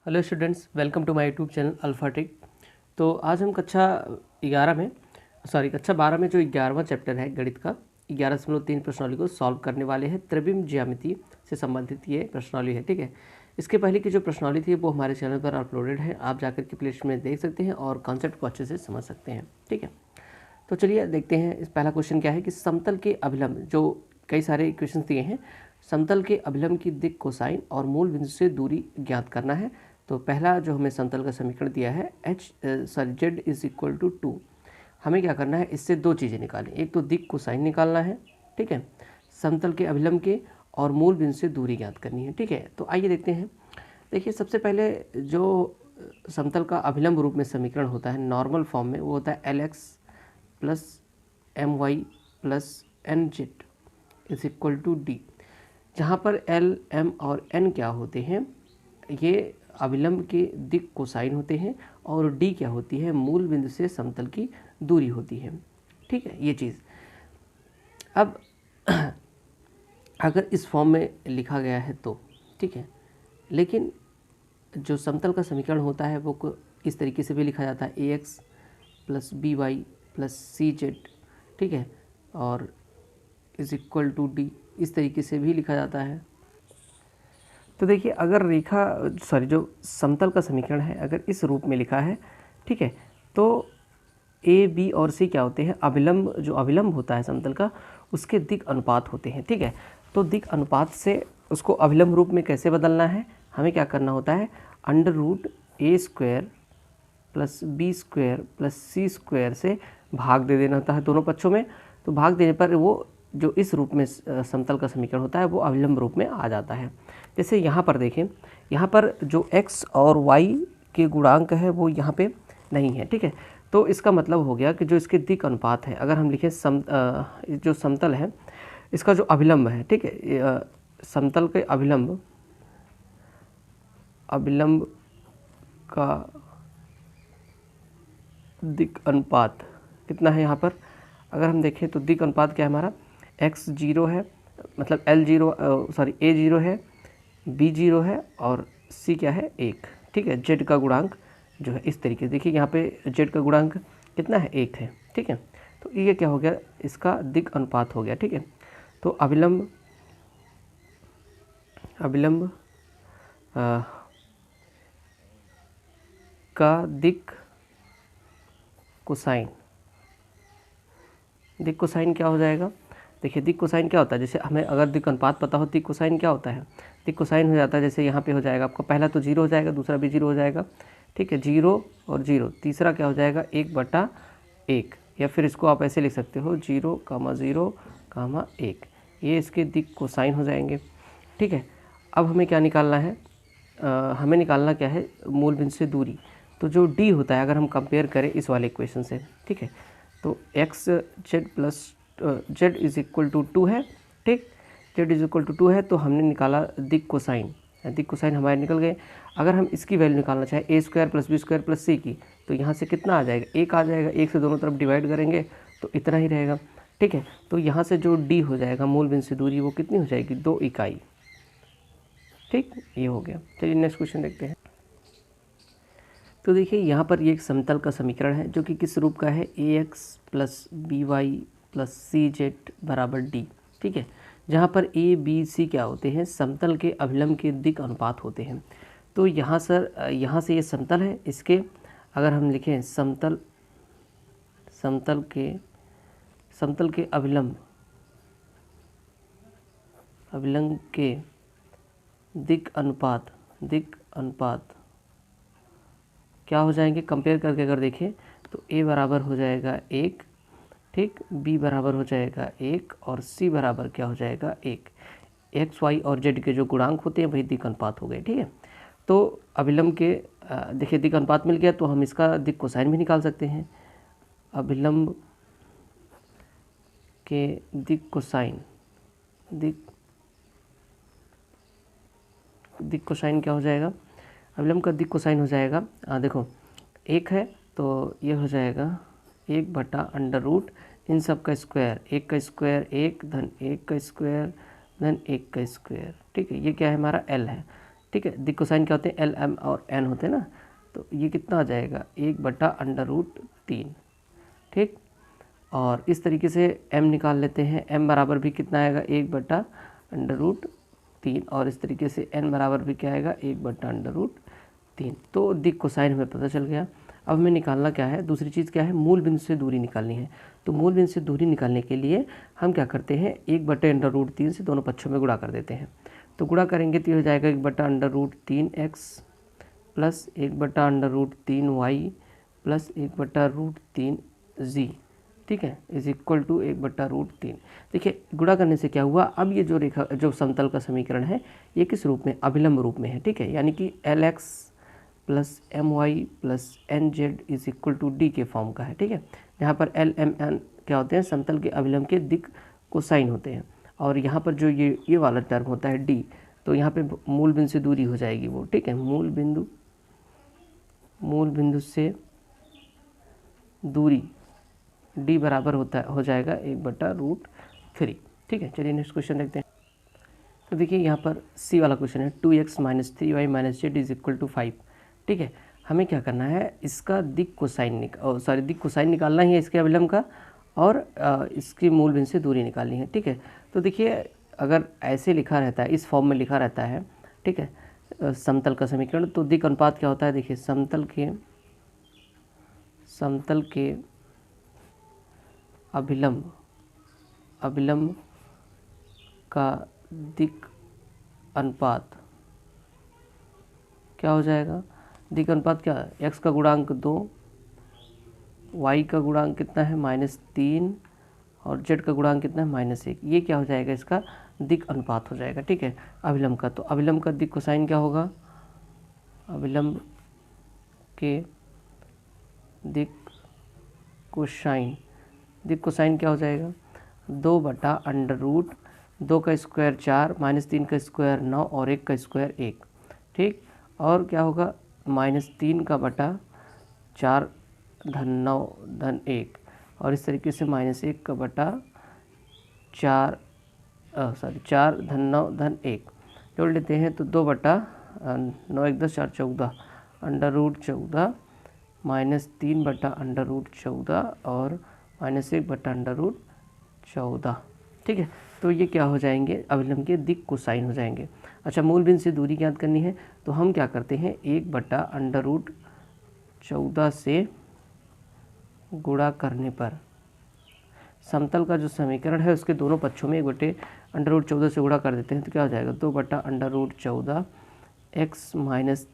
Hello students, welcome to my YouTube channel Alphatech. तो आज हम कक्षा 12 में जो 11वां चैप्टर है गणित का 11.3 प्रश्नावली को सॉल्व करने वाले हैं। त्रिविम ज्यामिति से संबंधित ये प्रश्नावली है। ठीक है, इसके पहले की जो प्रश्नावली थी वो हमारे चैनल पर अपलोडेड है, आप जाकर के प्लेलिस्ट में देख सकते हैं और कॉन्सेप्ट को अच्छे से समझ सकते हैं। ठीक है, तो चलिए देखते हैं। इस पहला क्वेश्चन क्या है कि समतल के अभिलंब, जो कई सारे इक्वेशंस दिए हैं, समतल के अभिलंब की दिक् कोसाइन और मूल बिंदु से दूरी ज्ञात करना है। तो पहला जो हमें समतल का समीकरण दिया है z इज इक्वल टू 2। हमें क्या करना है, इससे दो चीज़ें निकालें। एक तो दिक् कोसाइन निकालना है, ठीक है, समतल के अभिलंब के, और मूल बिंदु से दूरी ज्ञात करनी है। ठीक है, तो आइए देखते हैं। देखिए, सबसे पहले जो समतल का अभिलंब रूप में समीकरण होता है नॉर्मल फॉर्म में, वो होता है LX plus MY plus NZ is equal to D, जहाँ पर L, M और N क्या होते हैं, ये अभिलंब के दिक् कोसाइन होते हैं, और D क्या होती है, मूल बिंदु से समतल की दूरी होती है। ठीक है, ये चीज़ अब अगर इस फॉर्म में लिखा गया है तो ठीक है, लेकिन जो समतल का समीकरण होता है वो इस तरीके से भी लिखा जाता है AX plus BY plus CZ, ठीक है, और इज इक्वल टू D, इस तरीके से भी लिखा जाता है। तो देखिए, अगर जो समतल का समीकरण है अगर इस रूप में लिखा है, ठीक है, तो A, B और C क्या होते हैं, अभिलंब, जो अभिलंब होता है समतल का, उसके दिक् अनुपात होते हैं। ठीक है, तो दिक् अनुपात से उसको अभिलंब रूप में कैसे बदलना है, हमें क्या करना होता है, √A² plus B² plus C² से भाग दे देना होता है दोनों पक्षों में। तो भाग देने पर वो जो इस रूप में समतल का समीकरण होता है वो अभिलंब रूप में आ जाता है। जैसे यहाँ पर देखें, यहाँ पर जो x और y के गुणांक है वो यहाँ पे नहीं है। ठीक है, तो इसका मतलब हो गया कि जो इसके दिक् अनुपात है, अगर हम लिखें जो समतल है इसका जो अभिलंब है, ठीक है, समतल के अभिलंब का दिक् अनुपात कितना है, यहाँ पर अगर हम देखें तो दिक् अनुपात क्या है हमारा, x 0 है, मतलब A 0 है, B 0 है और C क्या है, 1। ठीक है, Z का गुणांक जो है इस तरीके से, देखिए यहाँ पे Z का गुणांक कितना है, 1 है। ठीक है, तो ये क्या हो गया, इसका दिक् अनुपात हो गया। ठीक है, तो अभिलंब का दिक् कोसाइन क्या हो जाएगा। देखिए, दिक् कोसाइन क्या होता है, जैसे हमें अगर दिक् अनुपात पता हो, दिक् कोसाइन क्या होता है, दिक् कोसाइन हो जाता है, जैसे यहाँ पे हो जाएगा आपका पहला तो 0 हो जाएगा, दूसरा भी 0 हो जाएगा। ठीक है, 0 और 0, तीसरा क्या हो जाएगा, 1/1, या फिर इसको आप ऐसे लिख सकते हो 0,0,1, ये इसके दिक् कोसाइन हो जाएंगे। ठीक है, अब हमें क्या निकालना है, हमें निकालना क्या है, मूल बिंदु से दूरी। तो जो D होता है, अगर हम कंपेयर करें इस वाले इक्वेशन से, ठीक है, तो z इज इक्वल टू 2 है। ठीक, z इज इक्वल टू 2 है, तो हमने निकाला दिक् कोसाइन, दिक् कोसाइन हमारे निकल गए। अगर हम इसकी वैल्यू निकालना चाहें A² plus B² plus C की, तो यहाँ से कितना आ जाएगा, 1 आ जाएगा। 1 से दोनों तरफ डिवाइड करेंगे तो इतना ही रहेगा। ठीक है, तो यहाँ से जो D हो जाएगा, मूल बिंदु से दूरी, वो कितनी हो जाएगी, 2 इकाई। ठीक, ये हो गया। चलिए नेक्स्ट क्वेश्चन देखते हैं। तो देखिए, यहाँ पर ये एक समतल का समीकरण है जो कि किस रूप का है, AX plus BY plus CZ बराबर D। ठीक है, जहाँ पर A, B, C क्या होते हैं, समतल के अभिलंब के दिक् अनुपात होते हैं। तो यहाँ से ये समतल है, इसके अगर हम लिखें समतल के अभिलंब के दिक् अनुपात क्या हो जाएंगे, कंपेयर करके अगर देखें तो A बराबर हो जाएगा 1, ठीक, B बराबर हो जाएगा 1 और C बराबर क्या हो जाएगा, 1। X, Y और Z के जो गुणांक होते हैं वही दिक् अनुपात हो गए। ठीक है, तो अभिलंब के देखिए दिक् अनुपात मिल गया, तो हम इसका दिक् कोसाइन भी निकाल सकते हैं। अभिलंब के दिक् कोसाइन क्या हो जाएगा, अभिलंब का दिक् कोसाइन हो जाएगा, देखो 1 है तो ये हो जाएगा 1/√, इन सब का स्क्वायर, 1 का स्क्वायर 1 धन 1 का स्क्वायर धन 1 का स्क्वायर। ठीक है, ये क्या है हमारा L है, ठीक है। दिक कोसाइन क्या होते हैं, एल एम और एन होते हैं ना, तो ये कितना आ जाएगा 1/√3, ठीक। और इस तरीके से m निकाल लेते हैं, m बराबर भी कितना आएगा 1/√3, और इस तरीके से n बराबर भी क्या आएगा 1/√3। तो दिक कोसाइन हमें पता चल गया। अब हमें निकालना क्या है, दूसरी चीज़ क्या है, मूल बिंदु से दूरी निकालनी है। तो मूल बिंदु से दूरी निकालने के लिए हम क्या करते हैं, 1/√3 से दोनों पक्षों में गुणा कर देते हैं। तो गुणा करेंगे तो ये हो जाएगा 1/√3x plus 1/√3y plus 1/√3z, ठीक है, इज इक्वल टू 1/√3। देखिए गुणा करने से क्या हुआ, अब ये जो रेखा जो समतल का समीकरण है ये किस रूप में, अभिलंब रूप में है, ठीक है, यानी कि Lx plus My plus Nz is equal to D के फॉर्म का है, ठीक है। यहाँ पर L M N क्या होते हैं, समतल के अभिलंब के दिक कोसाइन होते हैं। और यहाँ पर जो ये वाला टर्म होता है डी, तो यहाँ पे मूल बिंदु से दूरी हो जाएगी वो, ठीक है, मूल बिंदु से दूरी d बराबर हो जाएगा 1/√3, ठीक है। चलिए नेक्स्ट क्वेश्चन देखते हैं। तो देखिए यहाँ पर सी वाला क्वेश्चन है 2x - 3y - z is equal to 5, ठीक है। हमें क्या करना है, इसका दिक कोसाइन निकालना ही है इसके अभिलंब का, और इसकी मूल बिंदु से दूरी निकालनी है, ठीक है। तो देखिए अगर ऐसे लिखा रहता है, इस फॉर्म में लिखा रहता है, ठीक है, समतल का समीकरण, तो दिक अनुपात क्या होता है, देखिए समतल के अभिलंब का दिक अनुपात क्या हो जाएगा, दिक अनुपात क्या है, x का गुणांक 2, y का गुणांक कितना है -3, और z का गुणांक कितना है -1। ये क्या हो जाएगा, इसका दिक अनुपात हो जाएगा, ठीक है, अभिलंब का। तो अभिलंब का दिक कोसाइन क्या होगा, अभिलंब के दिक कोसाइन क्या हो जाएगा, 2/√2 का स्क्वायर 4, -3 का स्क्वायर 9, और 1 का स्क्वायर 1, ठीक। और क्या होगा, -3 का बटा 4 धन 9 धन 1, और इस तरीके से -1 का बटा 4 धन 9 धन 1 जोड़ लेते हैं, तो 2/9 1 10 4 14 √14 -3/√14 और -1/√14, ठीक है। तो ये क्या हो जाएंगे, अभिलंब के दिक कोसाइन हो जाएंगे। अच्छा, मूल बिंदु से दूरी ज्ञात करनी है, तो हम क्या करते हैं, 1/√14 से गुणा करने पर समतल का जो समीकरण है उसके दोनों पक्षों में 1/√14 से गुणा कर देते हैं, तो क्या हो जाएगा, 2/√14 x -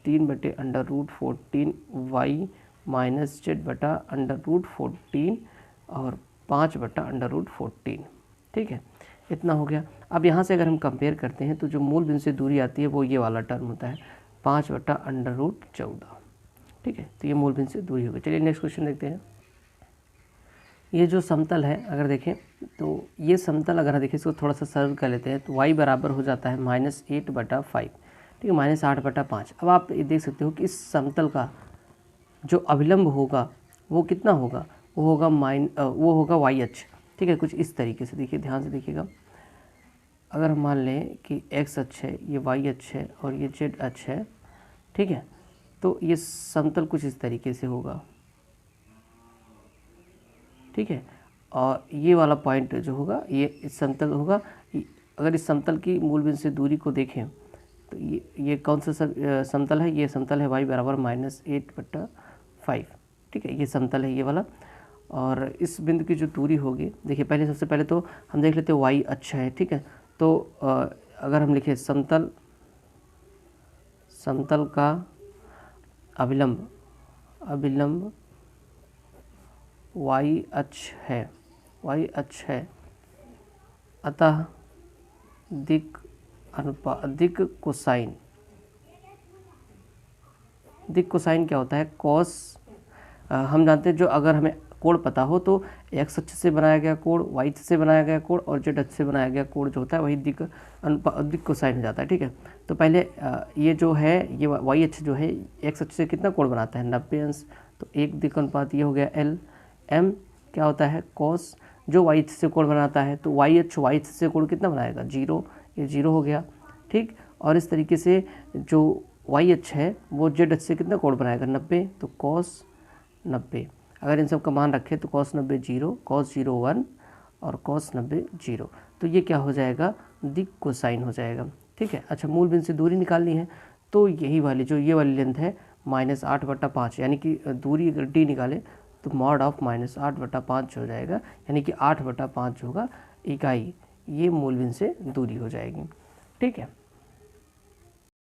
3/√14 y - z/√14 और 5/√14, ठीक है, इतना हो गया। अब यहाँ से अगर हम कंपेयर करते हैं तो जो मूल बिंदु से दूरी आती है वो ये वाला टर्म होता है 5/√14, ठीक है। तो ये मूल बिंदु से दूरी होगी। चलिए नेक्स्ट क्वेश्चन देखते हैं। ये जो समतल है अगर देखें तो ये समतल अगर देखें इसको थोड़ा सा सरल कर लेते हैं, तो y बराबर हो जाता है -8/5, ठीक है, -8/5। अब आप ये देख सकते हो कि इस समतल का जो अभिलंब होगा वो कितना होगा, वो होगा y अक्ष, ठीक है, कुछ इस तरीके से। देखिए ध्यान से देखिएगा, अगर हम मान लें कि x अक्ष है, ये y अक्ष है और ये z अक्ष है, ठीक है, तो ये समतल कुछ इस तरीके से होगा, ठीक है। और ये वाला पॉइंट जो होगा ये इस समतल होगा। अगर इस समतल की मूल बिंदु से दूरी को देखें तो ये कौन सा समतल है, ये समतल है y बराबर -8/5, ठीक है, ये समतल है ये वाला। और इस बिंदु की जो दूरी होगी, देखिए पहले सबसे पहले तो हम देख लेते हैं y अच्छा है, ठीक है। तो अगर हम लिखें समतल का अभिलंब y अक्ष है, अतः दिक कोसाइन क्या होता है, कॉस। हम जानते हैं जो अगर हमें कोण पता हो तो x अक्ष से बनाया गया कोण, y अक्ष से बनाया गया कोण और z अक्ष से बनाया गया कोण जो होता है वही दिक कोसाइन हो जाता है, ठीक है। तो पहले ये जो है ये y अक्ष जो है x अक्ष से कितना कोण बनाता है, 90 अंश। तो एक दिक अनुपात ये हो गया L। M क्या होता है, कॉस, जो y से कोण बनाता है, तो y अक्ष से कोण कितना बनाएगा, 0, ये 0 हो गया, ठीक। और इस तरीके से जो वाई अक्ष है वो जेड अक्ष से कितना कोण बनाएगा 90, तो कॉस 90। अगर इन सब का मान रखें तो कॉस 90 0, कॉस 0 1 और कॉस 90 0, तो ये क्या हो जाएगा दिक कोसाइन हो जाएगा। ठीक है। अच्छा, मूल बिंदु से दूरी निकालनी है तो यही वाली जो ये वाली लेंथ है -8/5, यानी कि दूरी अगर डी निकालें तो मॉड ऑफ -8/5 हो जाएगा, यानी कि 8/5 होगा इकाई, ये मूल बिंदु से दूरी हो जाएगी। ठीक है।